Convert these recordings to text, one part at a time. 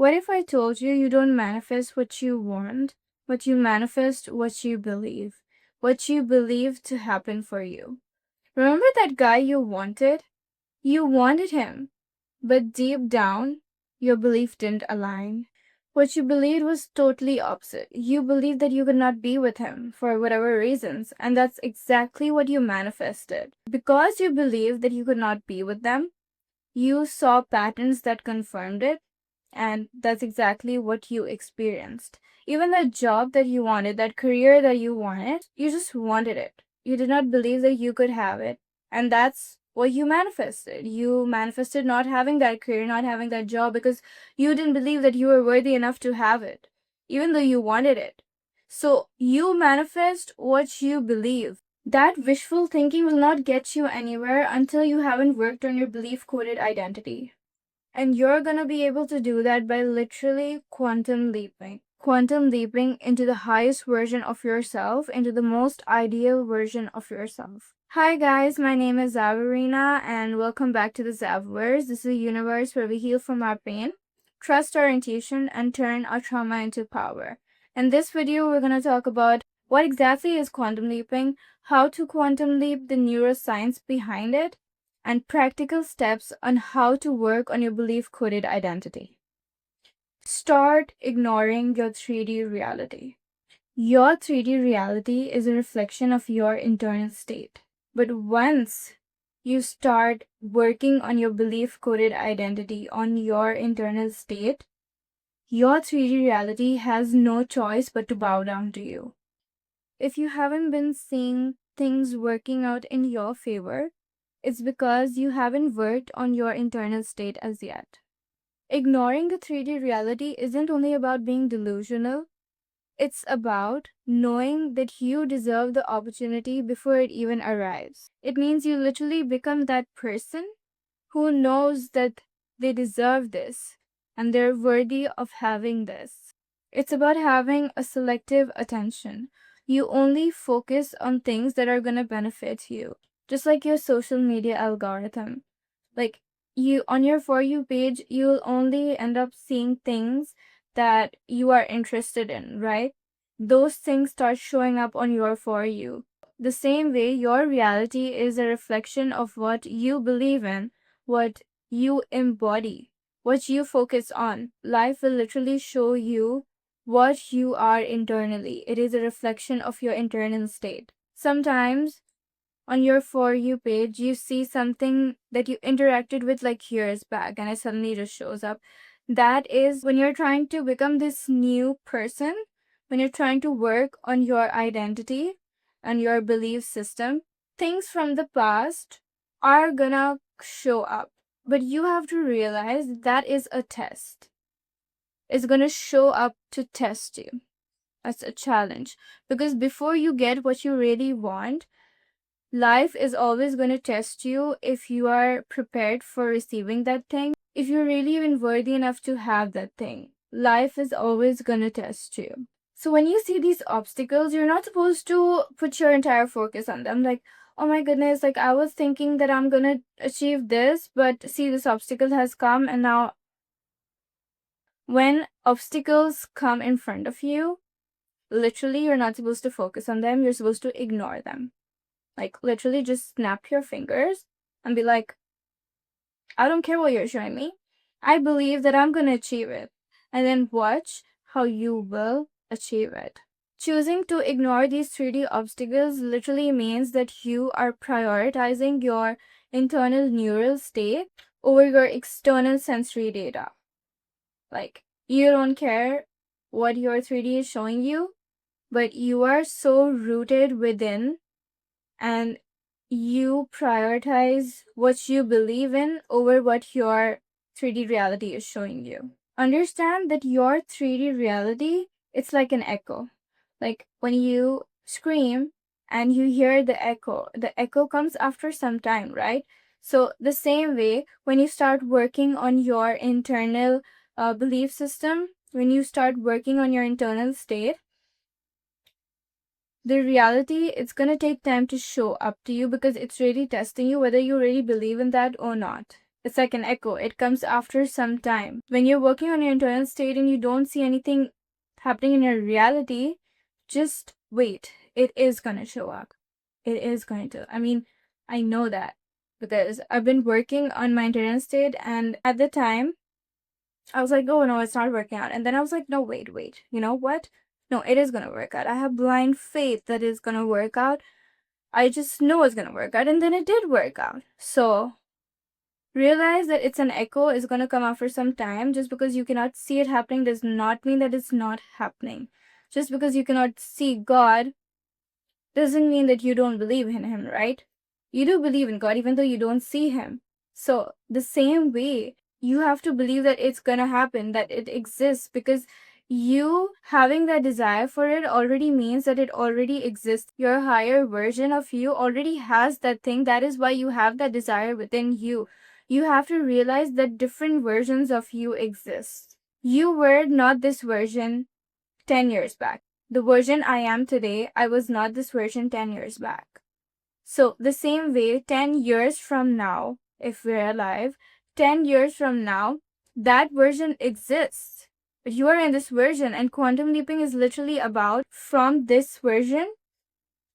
What if I told you you don't manifest what you want, but you manifest what you believe to happen for you? Remember that guy you wanted? You wanted him, but deep down, your belief didn't align. What you believed was totally opposite. You believed that you could not be with him for whatever reasons, and that's exactly what you manifested. Because you believed that you could not be with them, you saw patterns that confirmed it, and that's exactly what you experienced. Even that job that you wanted, that career that you wanted, you just wanted it. You did not believe that you could have it. And that's what you manifested. You manifested not having that career, not having that job, because you didn't believe that you were worthy enough to have it, even though you wanted it. So you manifest what you believe. That wishful thinking will not get you anywhere until you haven't worked on your belief coded identity. And you're gonna be able to do that by literally quantum leaping. Quantum leaping into the highest version of yourself, into the most ideal version of yourself. Hi guys, my name is Zavarina and welcome back to the Thezavverse. This is a universe where we heal from our pain, trust our intuition, and turn our trauma into power. In this video, we're gonna talk about what exactly is quantum leaping, how to quantum leap, the neuroscience behind it, and practical steps on how to work on your belief coded identity. Start ignoring your 3D reality. Your 3D reality is a reflection of your internal state. But once you start working on your belief coded identity, on your internal state, your 3D reality has no choice but to bow down to you. If you haven't been seeing things working out in your favor, it's because you haven't worked on your internal state as yet. Ignoring the 3D reality isn't only about being delusional, it's about knowing that you deserve the opportunity before it even arrives. It means you literally become that person who knows that they deserve this and they're worthy of having this. It's about having a selective attention. You only focus on things that are going to benefit you. Just like your social media algorithm. Like you on your For You page, you'll only end up seeing things that you are interested in, right? Those things start showing up on your For You. The same way, your reality is a reflection of what you believe in, what you embody, what you focus on. Life will literally show you what you are internally. It is a reflection of your internal state. Sometimes on your For You page, you see something that you interacted with like years back and it suddenly just shows up. That is when you're trying to become this new person, when you're trying to work on your identity and your belief system, things from the past are gonna show up. But you have to realize that is a test. It's gonna show up to test you. That's a challenge. Because before you get what you really want, life is always going to test you if you are prepared for receiving that thing. If you're really even worthy enough to have that thing, life is always going to test you. So when you see these obstacles, you're not supposed to put your entire focus on them. Like, oh my goodness, like I was thinking that I'm going to achieve this, but see, this obstacle has come. And now when obstacles come in front of you, literally, you're not supposed to focus on them. You're supposed to ignore them. Like, literally just snap your fingers and be like, I don't care what you're showing me. I believe that I'm going to achieve it. And then watch how you will achieve it. Choosing to ignore these 3D obstacles literally means that you are prioritizing your internal neural state over your external sensory data. Like, you don't care what your 3D is showing you, but you are so rooted within and you prioritize what you believe in over what your 3D reality is showing you. Understand that your 3D reality, it's like an echo. Like when you scream and you hear the echo comes after some time, right? So the same way, when you start working on your internal belief system, when you start working on your internal state, the reality, it's going to take time to show up to you because it's really testing you whether you really believe in that or not. It's like an echo. It comes after some time. When you're working on your internal state and you don't see anything happening in your reality, just wait. It is gonna show up. It is going to. I mean, I know that because I've been working on my internal state, and at the time, I was like, oh no, it's not working out. And then I was like, no, wait. You know what? No, it is gonna work out. I have blind faith that it's gonna work out. I just know it's gonna work out, and then it did work out. So realize that it's an echo is going to come after some time. Just because you cannot see it happening does not mean that it's not happening. Just because you cannot see God doesn't mean that you don't believe in him, right? You do believe in God even though you don't see him. So the same way, you have to believe that it's gonna happen, that it exists, because you having that desire for it already means that it already exists. Your higher version of you already has that thing. That is why you have that desire within you. You have to realize that different versions of you exist. You were not this version 10 years back. The version I am today, I was not this version 10 years back. So the same way, 10 years from now, if we're alive, 10 years from now, that version exists. But you are in this version, and quantum leaping is literally about from this version,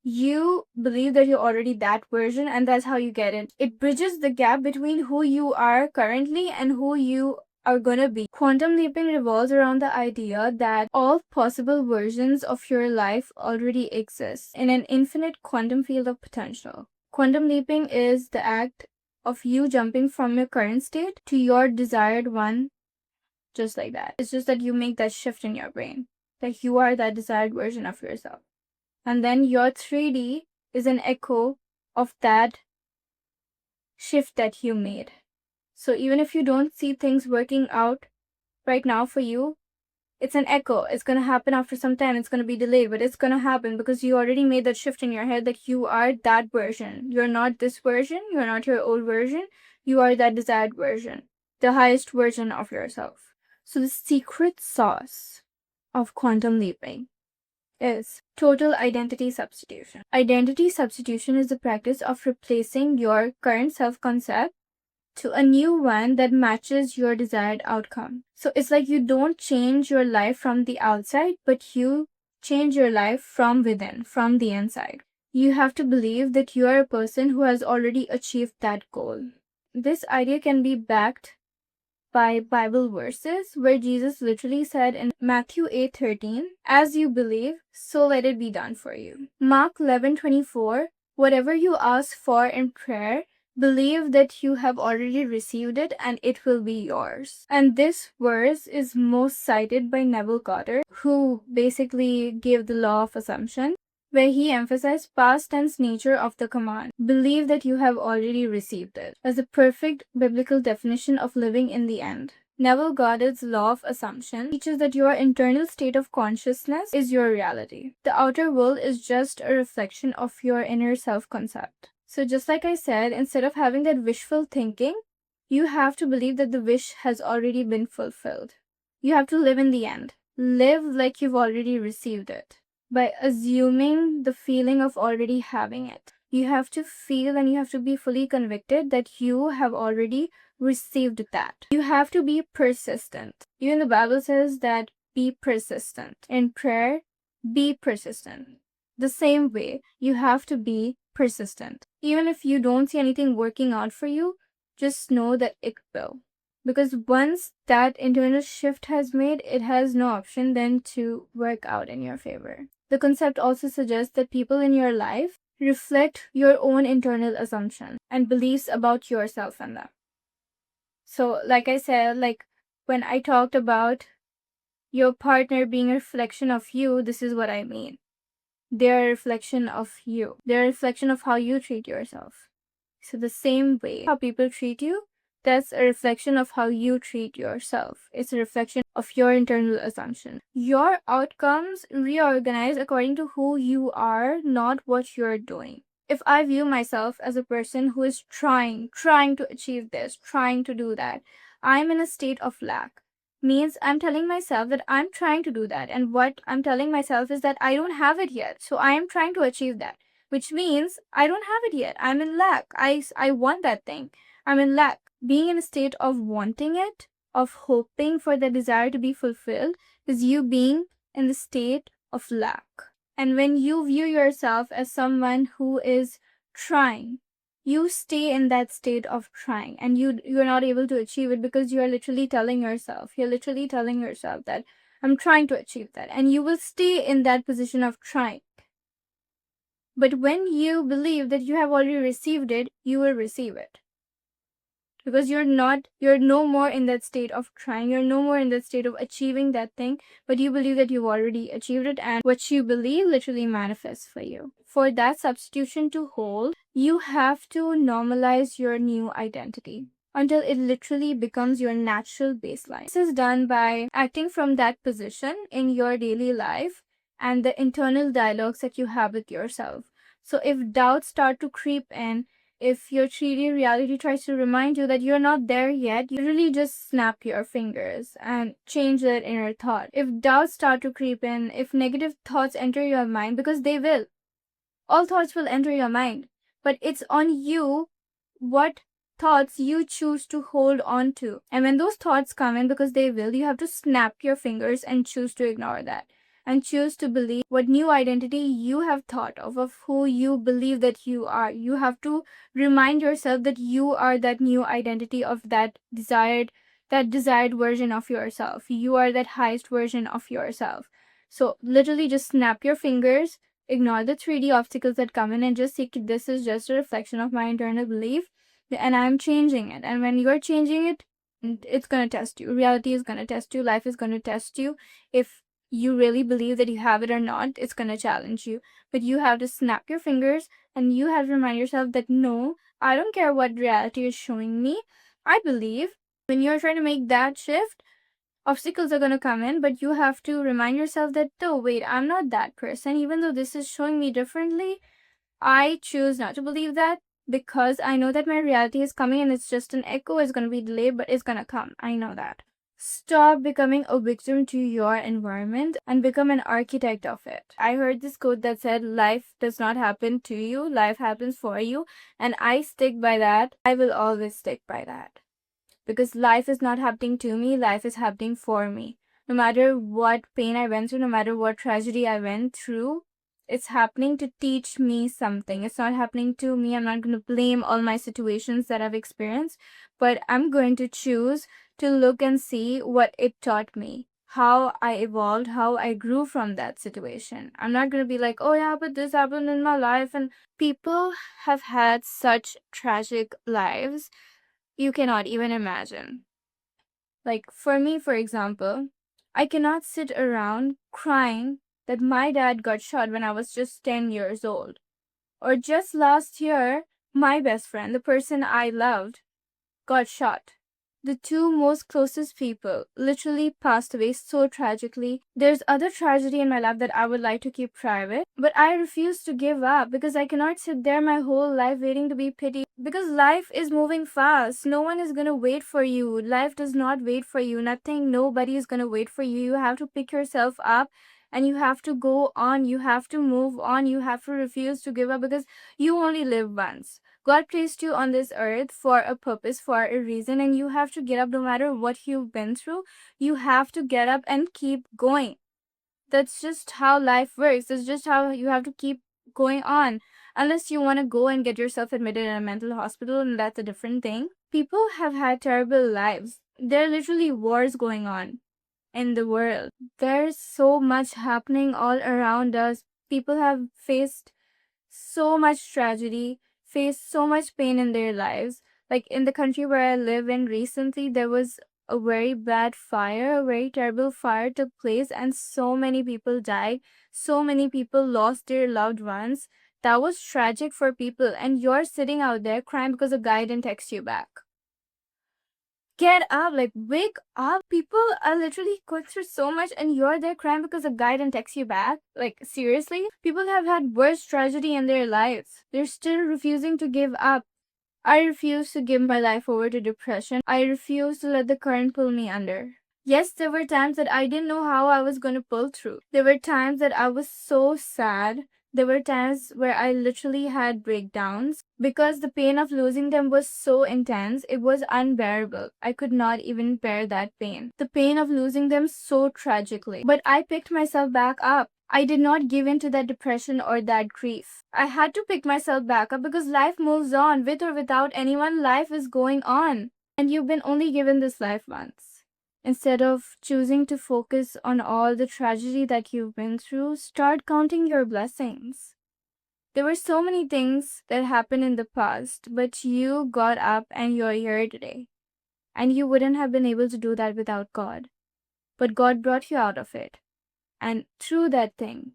you believe that you're already that version, and that's how you get it. It bridges the gap between who you are currently and who you are gonna be. Quantum leaping revolves around the idea that all possible versions of your life already exist in an infinite quantum field of potential. Quantum leaping is the act of you jumping from your current state to your desired one, just like that. It's just that you make that shift in your brain, that you are that desired version of yourself. And then your 3D is an echo of that shift that you made. So even if you don't see things working out right now for you, it's an echo. It's going to happen after some time. It's going to be delayed, but it's going to happen because you already made that shift in your head that you are that version. You're not this version. You're not your old version. You are that desired version, the highest version of yourself. So the secret sauce of quantum leaping is total identity substitution. Identity substitution is the practice of replacing your current self-concept to a new one that matches your desired outcome. So it's like you don't change your life from the outside, but you change your life from within, from the inside. You have to believe that you are a person who has already achieved that goal. This idea can be backed by Bible verses where Jesus literally said in Matthew 8:13, "As you believe, so let it be done for you." Mark 11:24, "Whatever you ask for in prayer, believe that you have already received it and it will be yours." And this verse is most cited by Neville Goddard, who basically gave the law of assumption, where he emphasized past tense nature of the command. Believe that you have already received it as the perfect biblical definition of living in the end. Neville Goddard's law of assumption teaches that your internal state of consciousness is your reality. The outer world is just a reflection of your inner self-concept. So just like I said, instead of having that wishful thinking, you have to believe that the wish has already been fulfilled. You have to live in the end. Live like you've already received it, by assuming the feeling of already having it. You have to feel and you have to be fully convicted that you have already received that. You have to be persistent. Even the Bible says that be persistent. In prayer, be persistent. The same way, you have to be persistent. Even if you don't see anything working out for you, just know that it will. Because once that internal shift has made, it has no option then to work out in your favor. The concept also suggests that people in your life reflect your own internal assumptions and beliefs about yourself and them. So like I said, like when I talked about your partner being a reflection of you, this is what I mean. They're a reflection of you. They're a reflection of how you treat yourself. So the same way how people treat you, that's a reflection of how you treat yourself. It's a reflection of your internal assumption. Your outcomes reorganize according to who you are, not what you're doing. If I view myself as a person who is trying to achieve this, trying to do that, I'm in a state of lack. Means I'm telling myself that I'm trying to do that, and what I'm telling myself is that I don't have it yet, so I am trying to achieve that, which means I don't have it yet. I'm in lack. I want that thing. I'm in lack. Being in a state of wanting it, of hoping for the desire to be fulfilled, is you being in the state of lack. And when you view yourself as someone who is trying, you stay in that state of trying, and you're not able to achieve it because you're literally telling yourself that I'm trying to achieve that, and you will stay in that position of trying. But when you believe that you have already received it, you will receive it. Because you're no more in that state of trying, you're no more in that state of achieving that thing, but you believe that you've already achieved it, and what you believe literally manifests for you. For that substitution to hold, you have to normalize your new identity until it literally becomes your natural baseline. This is done by acting from that position in your daily life and the internal dialogues that you have with yourself. So if doubts start to creep in, if your 3D reality tries to remind you that you're not there yet, you really just snap your fingers and change that inner thought. If doubts start to creep in, if negative thoughts enter your mind, because they will, all thoughts will enter your mind, but it's on you what thoughts you choose to hold on to. And when those thoughts come in, because they will, you have to snap your fingers and choose to ignore that and choose to believe what new identity you have thought of who you believe that you are. You have to remind yourself that you are that new identity of that desired version of yourself. You are that highest version of yourself. So literally just snap your fingers, ignore the 3D obstacles that come in, and just see this is just a reflection of my internal belief and I'm changing it. And when you're changing it, it's going to test you. Reality is going to test you. Life is going to test you. If you really believe that you have it or not, it's going to challenge you. But you have to snap your fingers and you have to remind yourself that no, I don't care what reality is showing me. I believe when you're trying to make that shift, obstacles are going to come in, but you have to remind yourself that, oh, wait, I'm not that person. Even though this is showing me differently, I choose not to believe that because I know that my reality is coming and it's just an echo. It's going to be delayed, but it's going to come. I know that. Stop becoming a victim to your environment and become an architect of it. I heard this quote that said, life does not happen to you, life happens for you. And I stick by that. I will always stick by that. Because life is not happening to me, life is happening for me. No matter what pain I went through, no matter what tragedy I went through, it's happening to teach me something. It's not happening to me. I'm not going to blame all my situations that I've experienced, but I'm going to choose to look and see what it taught me, how I evolved, how I grew from that situation. I'm not going to be like, oh yeah, but this happened in my life. And people have had such tragic lives, you cannot even imagine. Like for me, for example, I cannot sit around crying that my dad got shot when I was just 10 years old. Or just last year, my best friend, the person I loved, got shot. The two most closest people literally passed away so tragically. There's other tragedy in my life that I would like to keep private, but I refuse to give up because I cannot sit there my whole life waiting to be pitied. Because life is moving fast. No one is gonna wait for you. Life does not wait for you. Nothing, nobody is gonna wait for you. You have to pick yourself up and you have to go on. You have to move on. You have to refuse to give up because you only live once. God placed you on this earth for a purpose, for a reason, and you have to get up no matter what you've been through. You have to get up and keep going. That's just how life works. That's just how you have to keep going on. Unless you want to go and get yourself admitted in a mental hospital, and that's a different thing. People have had terrible lives. There are literally wars going on in the world. There's so much happening all around us. People have faced so much tragedy, faced so much pain in their lives. Like in the country where I live in recently, there was a very bad fire, a very terrible fire took place, and so many people died. So many people lost their loved ones. That was tragic for people, and you're sitting out there crying because a guy didn't text you back. Get up, like wake up. People are literally going through so much and you're there crying because a guy didn't text you back. Like seriously? People have had worse tragedy in their lives. They're still refusing to give up. I refuse to give my life over to depression. I refuse to let the current pull me under. Yes, there were times that I didn't know how I was going to pull through. There were times that I was so sad There were times where I literally had breakdowns because the pain of losing them was so intense, it was unbearable. I could not even bear that pain. The pain of losing them so tragically. But I picked myself back up. I did not give in to that depression or that grief. I had to pick myself back up because life moves on. With or without anyone, life is going on. And you've been only given this life once. Instead of choosing to focus on all the tragedy that you've been through, start counting your blessings. There were so many things that happened in the past, but you got up and you're here today. And you wouldn't have been able to do that without God. But God brought you out of it. And through that thing,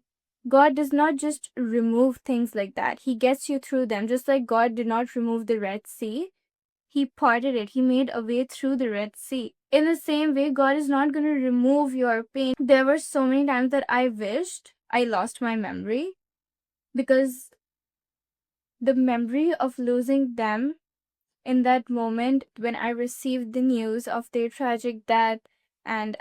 God does not just remove things like that. He gets you through them. Just like God did not remove the Red Sea, He parted it. He made a way through the Red Sea. In the same way, God is not going to remove your pain. There were so many times that I wished I lost my memory because the memory of losing them in that moment when I received the news of their tragic death and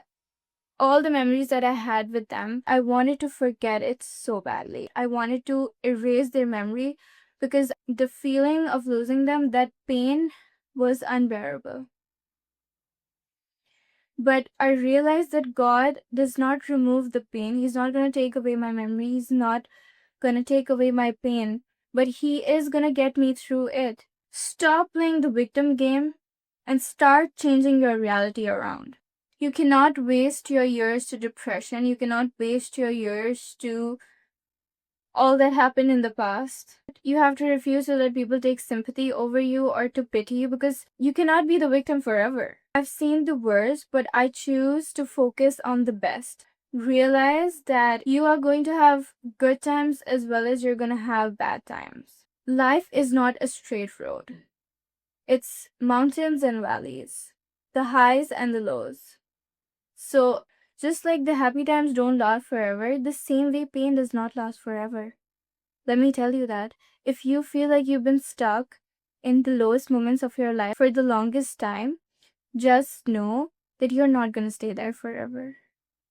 all the memories that I had with them, I wanted to forget it so badly. I wanted to erase their memory because the feeling of losing them, that pain was unbearable. But I realized that God does not remove the pain. He's not going to take away my memory. He's not going to take away my pain. But He is going to get me through it. Stop playing the victim game and start changing your reality around. You cannot waste your years to depression. You cannot waste your years to all that happened in the past. You have to refuse to let people take sympathy over you or to pity you because you cannot be the victim forever. I've seen the worst, but I choose to focus on the best. Realize that you are going to have good times as well as you're going to have bad times. Life is not a straight road. It's mountains and valleys, the highs and the lows. So, just like the happy times don't last forever, the same way pain does not last forever. Let me tell you that if you feel like you've been stuck in the lowest moments of your life for the longest time, just know that you're not going to stay there forever.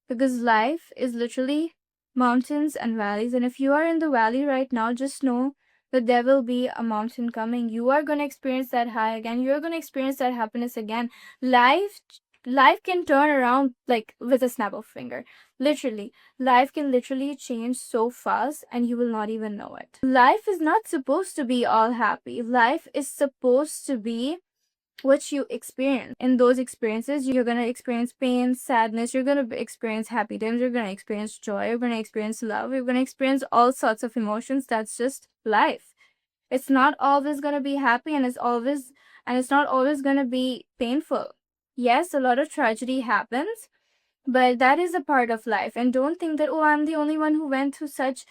Because life is literally mountains and valleys. And if you are in the valley right now, just know that there will be a mountain coming. You are going to experience that high again. You're going to experience that happiness again. Life can turn around like with a snap of finger. Literally, life can literally change so fast and you will not even know it. Life is not supposed to be all happy. Life is supposed to be what you experience. In those experiences, you're going to experience pain, sadness, you're going to experience happy times, you're going to experience joy, you're going to experience love, you're going to experience all sorts of emotions. That's just life. It's not always going to be happy and it's not always going to be painful. Yes, a lot of tragedy happens, but that is a part of life. And don't think that, oh, I'm the only one who went through such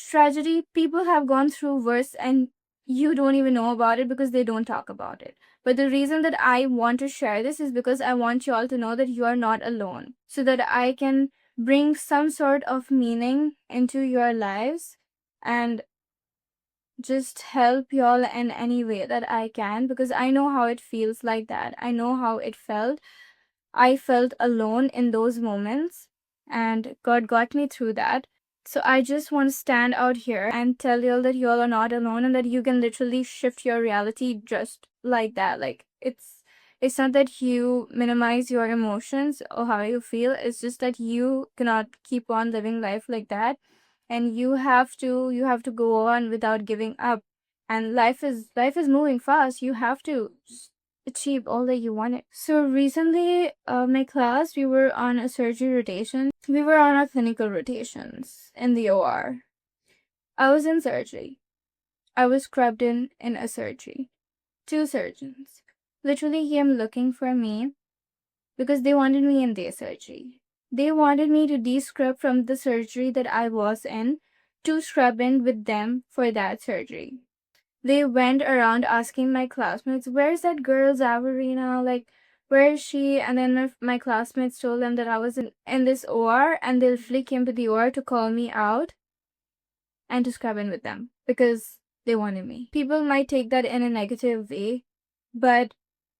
tragedy. People have gone through worse and you don't even know about it because they don't talk about it. But the reason that I want to share this is because I want you all to know that you are not alone, so that I can bring some sort of meaning into your lives and just help y'all in any way that I can, because I know how it feels like that. I know how it felt. I felt alone in those moments and God got me through that. So I just want to stand out here and tell y'all that y'all are not alone and that you can literally shift your reality just like that. Like it's not that you minimize your emotions or how you feel. It's just that you cannot keep on living life like that. And you have to go on without giving up. And life is moving fast. You have to achieve all that you wanted. So recently, my class, we were on a surgery rotation. We were on our clinical rotations in the OR. I was in surgery. I was scrubbed in a surgery. Two surgeons literally came looking for me because they wanted me in their surgery. They wanted me to de-scrub from the surgery that I was in to scrub in with them for that surgery. They went around asking my classmates, where's that girl Zavarina? Like, where is she? And then my classmates told them that I was in this OR, and they literally came to the OR to call me out and to scrub in with them because they wanted me. People might take that in a negative way, but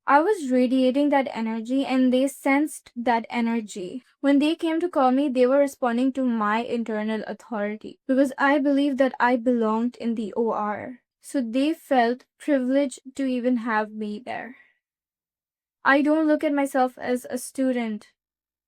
I was radiating that energy and they sensed that energy. When they came to call me, they were responding to my internal authority because I believed that I belonged in the OR. So they felt privileged to even have me there. I don't look at myself as a student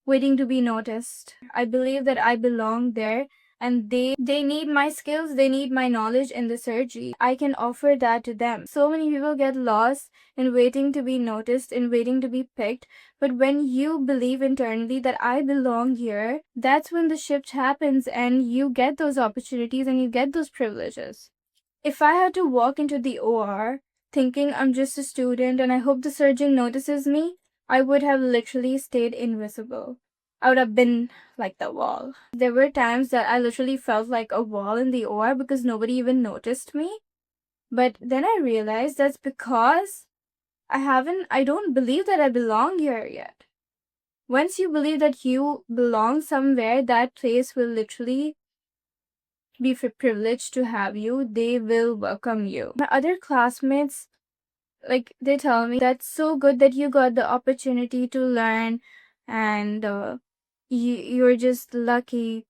waiting to be noticed. I believe that I belong there and they need my skills, they need my knowledge in the surgery. I can offer that to them. So many people get lost in waiting to be noticed, in waiting to be picked. But when you believe internally that I belong here, that's when the shift happens and you get those opportunities and you get those privileges. If I had to walk into the OR thinking I'm just a student and I hope the surgeon notices me, I would have literally stayed invisible. I would have been like the wall. There were times that I literally felt like a wall in the OR because nobody even noticed me. But then I realized that's because I don't believe that I belong here yet. Once you believe that you belong somewhere, that place will literally be privileged to have you. They will welcome you. My other classmates, like, they tell me that's so good that you got the opportunity to learn and you're just lucky.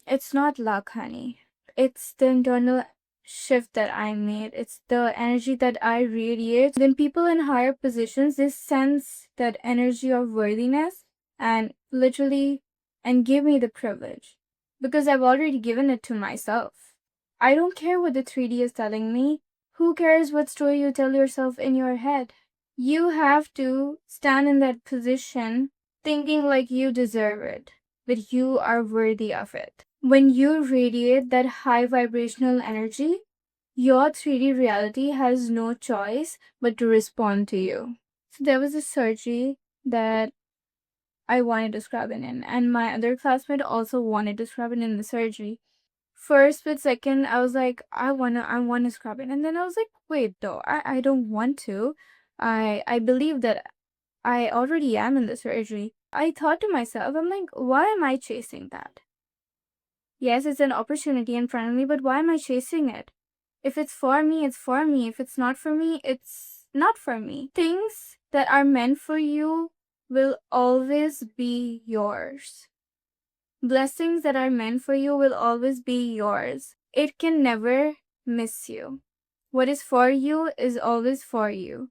It's not luck, honey. It's the internal shift that I made. It's the energy that I radiate. Then people in higher positions, they sense that energy of worthiness and literally and give me the privilege because I've already given it to myself. I don't care what the 3D is telling me. Who cares what story you tell yourself in your head? You have to stand in that position thinking like you deserve it, that you are worthy of it. When you radiate that high vibrational energy, your 3D reality has no choice but to respond to you. So there was a surgery that I wanted to scrub in, and my other classmate also wanted to scrub in the surgery. First split second, I was like, I wanna scrub it. And then I was like, wait though, I don't want to. I believe that I already am in the surgery. I thought to myself, I'm like, why am I chasing that? Yes, it's an opportunity in front of me, but why am I chasing it? If it's for me, it's for me. If it's not for me, it's not for me. Things that are meant for you will always be yours. Blessings that are meant for you will always be yours. It can never miss you. What is for you is always for you.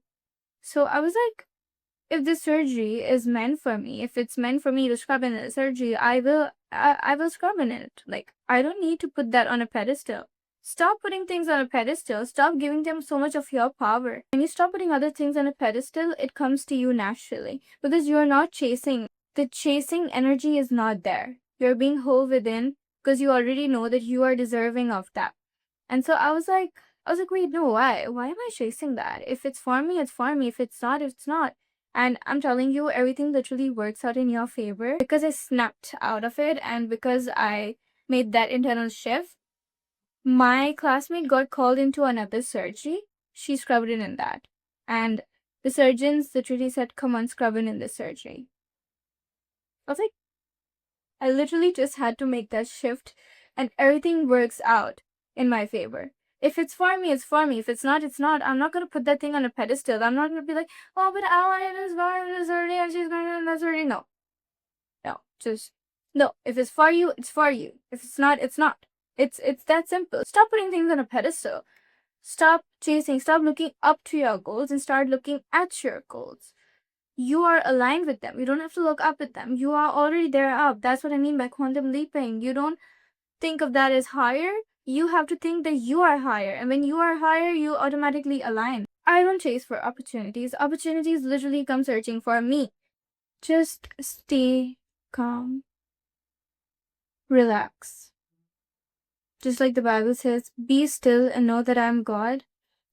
So I was like, if the surgery is meant for me, if it's meant for me to scrub in the surgery, I will scrub in it. Like, I don't need to put that on a pedestal. Stop putting things on a pedestal. Stop giving them so much of your power. When you stop putting other things on a pedestal, it comes to you naturally because you're not chasing. The chasing energy is not there. You're being whole within because you already know that you are deserving of that. And so I was like, wait, no, why? Why am I chasing that? If it's for me, it's for me. If it's not, it's not. And I'm telling you, everything literally works out in your favor because I snapped out of it and because I made that internal shift. My classmate got called into another surgery. She scrubbed in that. And the surgeons literally said, come on, scrub in this surgery. I was like, I literally just had to make that shift and everything works out in my favor. If it's for me, it's for me. If it's not, it's not. I'm not going to put that thing on a pedestal. I'm not going to be like, oh, but I wanted this for this already and she's going to this already. No. No. Just, no. If it's for you, it's for you. If it's not, it's not. It's that simple. Stop putting things on a pedestal. Stop chasing. Stop looking up to your goals and start looking at your goals. You are aligned with them. You don't have to look up at them. You are already there up. That's what I mean by quantum leaping. You don't think of that as higher. You have to think that you are higher. And when you are higher, you automatically align. I don't chase for opportunities. Opportunities literally come searching for me. Just stay calm. Relax. Just like the Bible says, be still and know that I am God.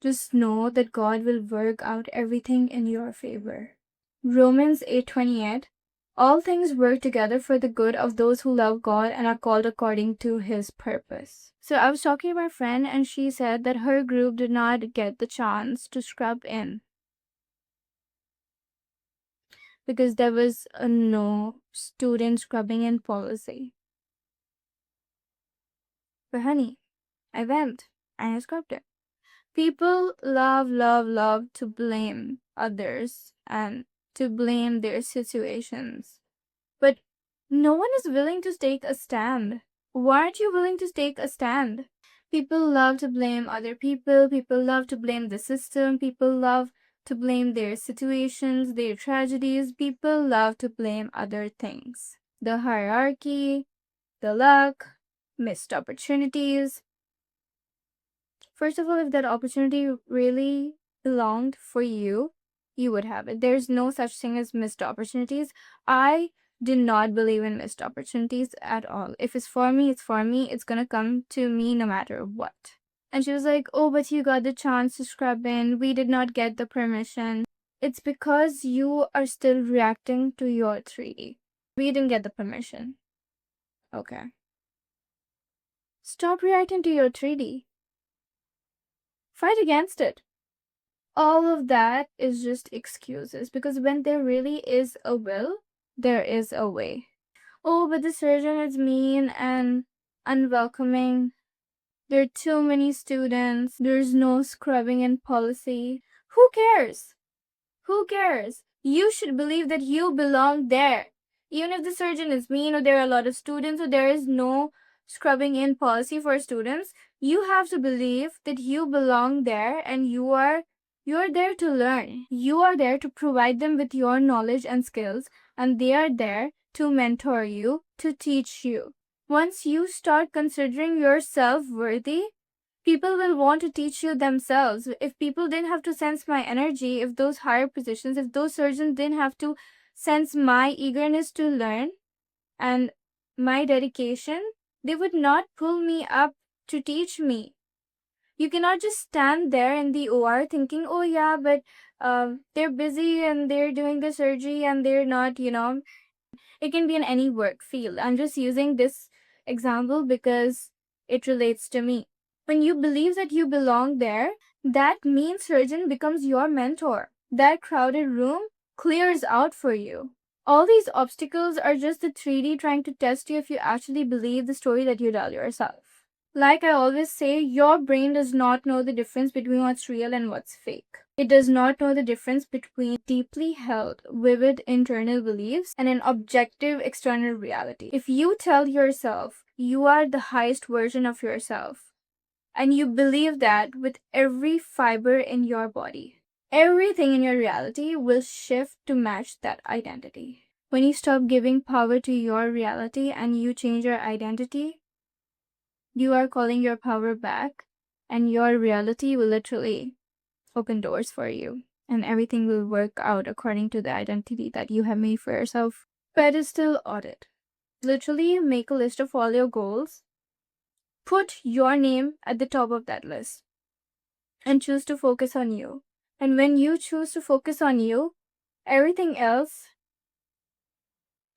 Just know that God will work out everything in your favor. Romans 8:28. All things work together for the good of those who love God and are called according to his purpose. So I was talking to my friend and she said that her group did not get the chance to scrub in because there was a no student scrubbing in policy. But honey, I went and I scrubbed it. People love to blame others and to blame their situations. But no one is willing to take a stand. Why aren't you willing to take a stand? People love to blame other people. People love to blame the system. People love to blame their situations, their tragedies. People love to blame other things. The hierarchy, the luck, missed opportunities. First of all, if that opportunity really belonged for you, you would have it. There's no such thing as missed opportunities. I did not believe in missed opportunities at all. If it's for me, it's for me. It's gonna come to me no matter what. And she was like, oh, but you got the chance to scrub in. We did not get the permission. It's because you are still reacting to your 3D. We didn't get the permission. Okay. Stop reacting to your 3D. Fight against it. All of that is just excuses, because when there really is a will, there is a way. Oh, but the surgeon is mean and unwelcoming. There are too many students. There's no scrubbing in policy. Who cares? Who cares? You should believe that you belong there. Even if the surgeon is mean, or there are a lot of students, or there is no scrubbing in policy for students, you have to believe that you belong there, and you're there to learn. You are there to provide them with your knowledge and skills, and they are there to mentor you, to teach you. Once you start considering yourself worthy, people will want to teach you themselves. If people didn't have to sense my energy, if those higher positions, if those surgeons didn't have to sense my eagerness to learn and my dedication, they would not pull me up to teach me. You cannot just stand there in the OR thinking, oh yeah, but they're busy and they're doing the surgery and they're not, It can be in any work field. I'm just using this example because it relates to me. When you believe that you belong there, that mean surgeon becomes your mentor. That crowded room clears out for you. All these obstacles are just the 3D trying to test you if you actually believe the story that you tell yourself. Like I always say, your brain does not know the difference between what's real and what's fake. It does not know the difference between deeply held, vivid internal beliefs and an objective external reality. If you tell yourself you are the highest version of yourself, and you believe that with every fiber in your body, everything in your reality will shift to match that identity. When you stop giving power to your reality and you change your identity, you are calling your power back, and your reality will literally open doors for you, and everything will work out according to the identity that you have made for yourself. Pedestal audit. Literally make a list of all your goals, put your name at the top of that list, and choose to focus on you. And when you choose to focus on you, everything else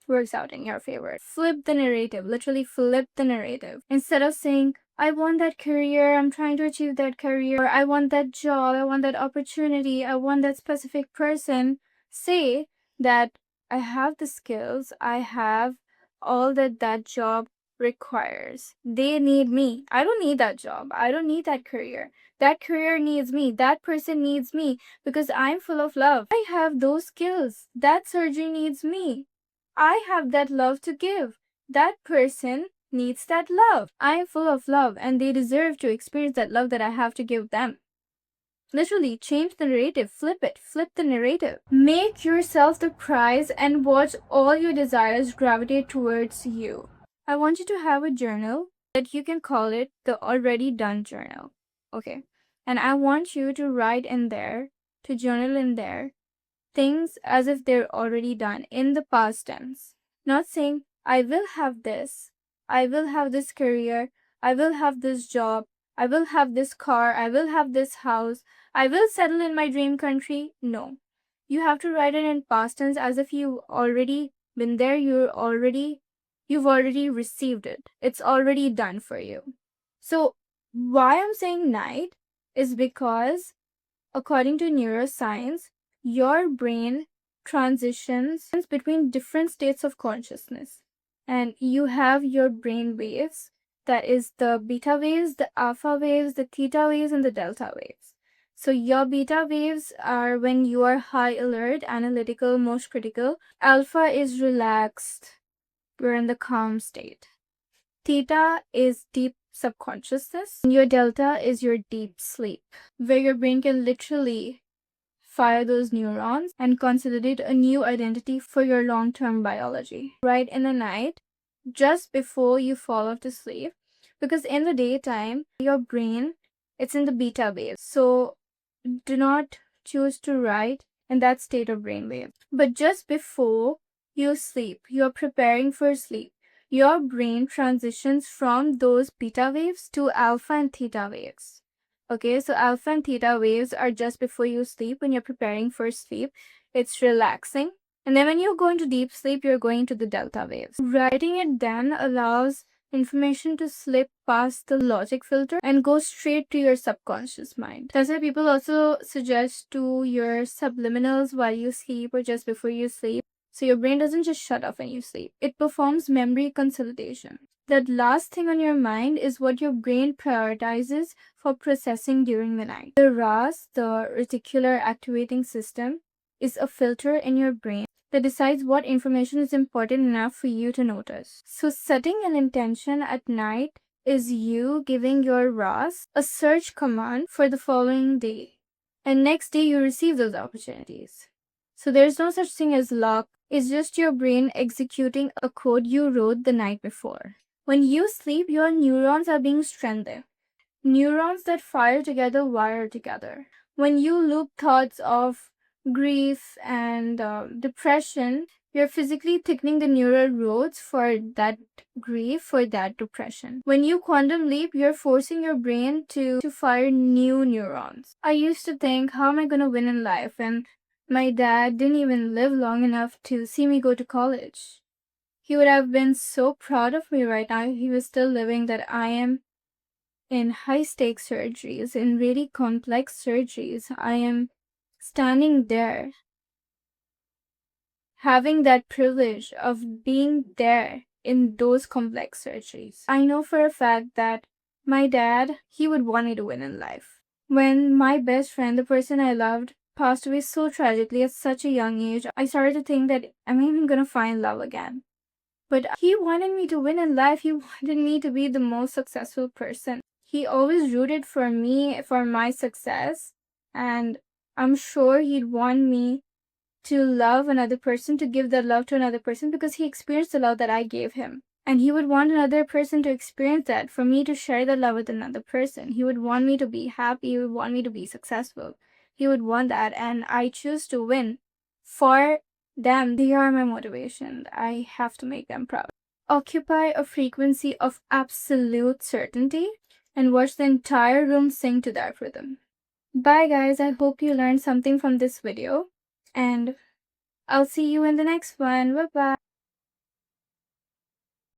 works out in your favor. Flip the narrative, literally flip the narrative. Instead of saying, I want that career, I'm trying to achieve that career, or I want that job, I want that opportunity, I want that specific person, say that I have the skills, I have all that job requires. They need me. I don't need that job. I don't need that career. That career needs me. That person needs me because I'm full of love. I have those skills. That surgery needs me. I have that love to give. That person needs that love. I am full of love and they deserve to experience that love that I have to give them. Literally, change the narrative, flip it, flip the narrative. Make yourself the prize and watch all your desires gravitate towards you. I want you to have a journal that you can call it the already done journal. Okay. And I want you to write in there, to journal in there, things as if they're already done in the past tense. Not saying, I will have this career, I will have this job, I will have this car, I will have this house, I will settle in my dream country. No. You have to write it in past tense as if you've already been there, you've already received it. It's already done for you. So why I'm saying night is because according to neuroscience, your brain transitions between different states of consciousness. And you have your brain waves, that is the beta waves, the alpha waves, the theta waves, and the delta waves. So your beta waves are when you are high alert, analytical, most critical. Alpha is relaxed. We're in the calm state. Theta is deep subconsciousness. And your delta is your deep sleep, where your brain can literally fire those neurons and consolidate a new identity for your long-term biology. Right in the night, just before you fall off to sleep, because in the daytime, your brain, it's in the beta wave. So do not choose to write in that state of brainwave. But just before you sleep, you're preparing for sleep, your brain transitions from those beta waves to alpha and theta waves. Okay, so alpha and theta waves are just before you sleep when you're preparing for sleep. It's relaxing. And then when you go into deep sleep, you're going to the delta waves. Writing it then allows information to slip past the logic filter and go straight to your subconscious mind. That's why people also suggest to your subliminals while you sleep or just before you sleep. So your brain doesn't just shut off when you sleep. It performs memory consolidation. That last thing on your mind is what your brain prioritizes for processing during the night. The RAS, the reticular activating system, is a filter in your brain that decides what information is important enough for you to notice. So setting an intention at night is you giving your RAS a search command for the following day. And next day you receive those opportunities. So there's no such thing as luck. It's just your brain executing a code you wrote the night before. When you sleep, your neurons are being strengthened. Neurons that fire together wire together. When you loop thoughts of grief and depression, you're physically thickening the neural roads for that grief, for that depression. When you quantum leap, you're forcing your brain to fire new neurons. I used to think, how am I going to win in life? And my dad didn't even live long enough to see me go to college. He would have been so proud of me right now if he was still living, that I am in high-stakes surgeries, in really complex surgeries. I am standing there, having that privilege of being there in those complex surgeries. I know for a fact that my dad, he would want me to win in life. When my best friend, the person I loved, passed away so tragically at such a young age, I started to think that I'm even gonna find love again. But he wanted me to win in life. He wanted me to be the most successful person. He always rooted for me, for my success. And I'm sure he'd want me to love another person, to give that love to another person, because he experienced the love that I gave him. And he would want another person to experience that, for me to share that love with another person. He would want me to be happy. He would want me to be successful. He would want that. And I choose to win for them. They are my motivation. I have to make them proud. Occupy a frequency of absolute certainty and watch the entire room sing to that rhythm. Bye guys, I hope you learned something from this video, and I'll see you in the next one. Bye bye.